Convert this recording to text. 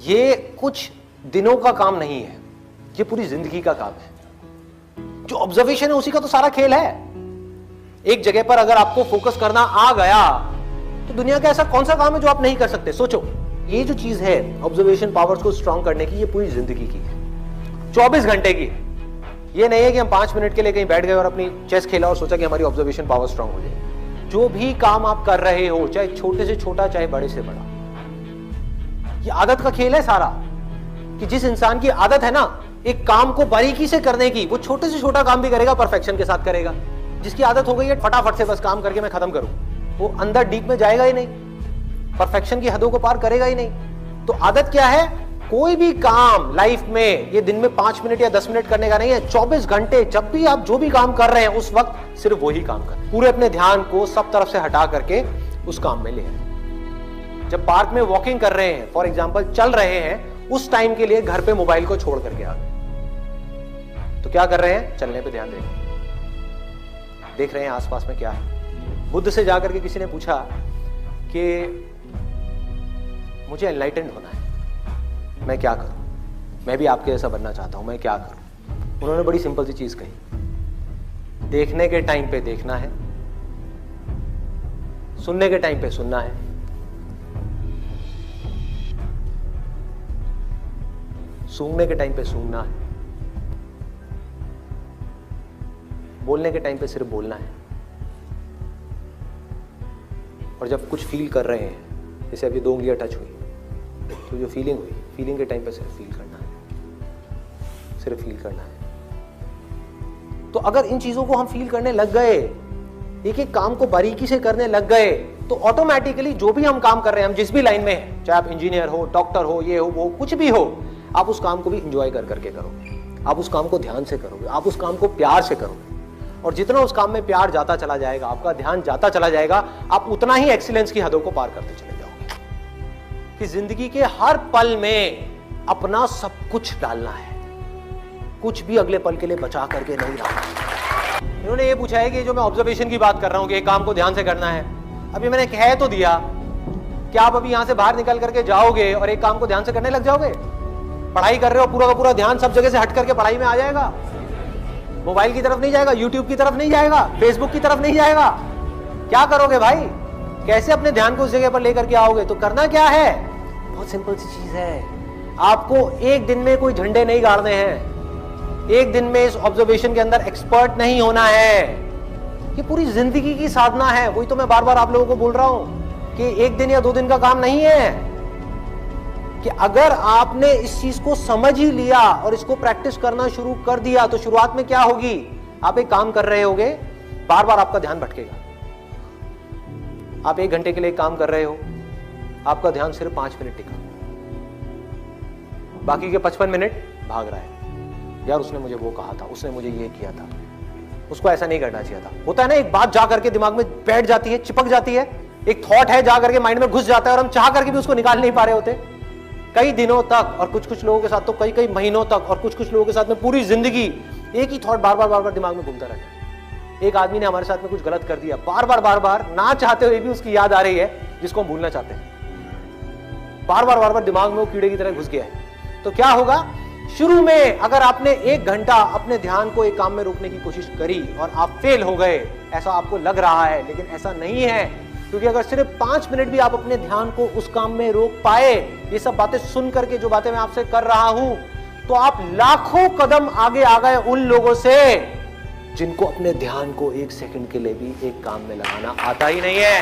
ये कुछ दिनों का काम नहीं है, ये पूरी जिंदगी का काम है। जो ऑब्जर्वेशन है उसी का तो सारा खेल है। एक जगह पर अगर आपको फोकस करना आ गया तो दुनिया का ऐसा कौन सा काम है जो आप नहीं कर सकते। सोचो, ये जो चीज है ऑब्जर्वेशन पावर्स को स्ट्रांग करने की, ये पूरी जिंदगी की है, 24 घंटे की है। ये नहीं है कि हम 5 मिनट के लिए कहीं बैठ गए और अपनी चेस खेला और सोचा कि हमारी ऑब्जर्वेशन पावर स्ट्रांग हो जाए। जो भी काम आप कर रहे हो, चाहे छोटे से छोटा चाहे बड़े से बड़ा, ये आदत का खेल है सारा। कि जिस इंसान की आदत है ना एक काम को बारीकी से करने की, वो छोटे से छोटा काम भी करेगा, परफेक्शन के साथ करेगा। जिसकी आदत हो गई है फटाफट से बस काम करके मैं खत्म करूं, वो अंदर डीप में जाएगा ही नहीं, परफेक्शन की हदों को पार करेगा ही नहीं। तो आदत क्या है? कोई भी काम लाइफ में ये दिन में 5 मिनट या 10 मिनट करने का नहीं है, 24 घंटे जब भी आप जो भी काम कर रहे हैं उस वक्त सिर्फ वही काम कर, पूरे अपने ध्यान को सब तरफ से हटा करके उस काम में ले आए। जब पार्क में वॉकिंग कर रहे हैं, फॉर एग्जाम्पल चल रहे हैं, उस टाइम के लिए घर पे मोबाइल को छोड़ करके आ गए, तो क्या कर रहे हैं? चलने पे ध्यान देख रहे हैं आसपास में क्या है। बुद्ध से जाकर के किसी ने पूछा कि मुझे एनलाइटेंड होना है, मैं क्या करूं? मैं भी आपके जैसा बनना चाहता हूं, मैं क्या करूं? उन्होंने बड़ी सिंपल सी चीज कही, देखने के टाइम पे देखना है, सुनने के टाइम पे सुनना है, सूंघने के टाइम पे सूंघना है, बोलने के टाइम पे सिर्फ बोलना है। और जब कुछ फील कर रहे हैं, जैसे अब ये 2 उंगलियां टच हुई, तो जो फीलिंग हुई, फीलिंग के टाइम पे सिर्फ फील करना है, सिर्फ फील करना है। तो अगर इन चीजों को हम फील करने लग गए, एक एक काम को बारीकी से करने लग गए, तो ऑटोमेटिकली जो भी हम काम कर रहे हैं, हम जिस भी लाइन में हैं, चाहे आप इंजीनियर हो, डॉक्टर हो, ये हो, वो कुछ भी हो, आप उस काम को भी इंजॉय कर करके करोगे, आप उस काम को ध्यान से करोगे, आप उस काम को प्यार से करोगे। और जितना उस काम में प्यार जाता चला जाएगा, आपका ध्यान जाता चला जाएगा, आप उतना ही एक्सीलेंस की हदों को पार करते चले जाओगे। कि जिंदगी के हर पल में अपना सब कुछ डालना है, कुछ भी अगले पल के लिए बचा करके नहीं रखना। इन्होंने ये पूछा है कि जो मैं ऑब्जर्वेशन की बात कर रहा हूं कि एक काम को ध्यान से करना है, अभी मैंने कह तो दिया, क्या आप अभी यहां से बाहर निकल करके जाओगे और एक काम को ध्यान से करने लग जाओगे? पढ़ाई कर रहे हो, पूरा का पूरा ध्यान सब जगह से हट करके पढ़ाई में आ जाएगा, मोबाइल की तरफ नहीं जाएगा, यूट्यूब की तरफ नहीं जाएगा, फेसबुक की तरफ नहीं जाएगा। क्या करोगे भाई? कैसे अपने ध्यान को उस जगह पर लेकर के आओगे? तो करना क्या है? बहुत सिंपल सी चीज है, आपको एक दिन में कोई झंडे नहीं गाड़ने हैं, एक दिन में इस ऑब्जर्वेशन के अंदर एक्सपर्ट नहीं होना है। ये पूरी जिंदगी की साधना है। वही तो मैं बार बार आप लोगों को बोल रहा हूं कि एक दिन या 2 दिन का काम नहीं है। कि अगर आपने इस चीज को समझ ही लिया और इसको प्रैक्टिस करना शुरू कर दिया, तो शुरुआत में क्या होगी? आप एक काम कर रहे होगे, बार बार आपका ध्यान भटकेगा। आप 1 घंटे के लिए काम कर रहे हो, आपका ध्यान सिर्फ 5 मिनट टिका, बाकी के 55 मिनट भाग रहा है। यार उसने मुझे वो कहा था, उसने मुझे ये किया था, उसको ऐसा नहीं करना चाहिए था। होता है ना, एक बात जा करके दिमाग में बैठ जाती है, चिपक जाती है, एक थॉट है जा करके माइंड में घुस जाता है और हम चाह करके भी उसको निकाल नहीं पा रहे होते कई दिनों तक, और कुछ कुछ लोगों के साथ तो कई कई महीनों तक, और कुछ कुछ लोगों के साथ में पूरी जिंदगी एक ही थॉट बार बार दिमाग में घूमता रहता है। एक आदमी ने हमारे साथ में कुछ गलत कर दिया, बार बार ना चाहते हुए भी उसकी याद आ रही है, जिसको हम भूलना चाहते हैं। बार बार दिमाग में वो कीड़े की तरह घुस गया है। तो क्या होगा? शुरू में अगर आपने 1 घंटा अपने ध्यान को एक काम में रोकने की कोशिश करी और आप फेल हो गए, ऐसा आपको लग रहा है, लेकिन ऐसा नहीं है। क्योंकि अगर सिर्फ 5 मिनट भी आप अपने ध्यान को उस काम में रोक पाए, ये सब बातें सुन करके जो बातें मैं आपसे कर रहा हूं, तो आप लाखों कदम आगे आ गए उन लोगों से जिनको अपने ध्यान को 1 सेकंड के लिए भी एक काम में लगाना आता ही नहीं है।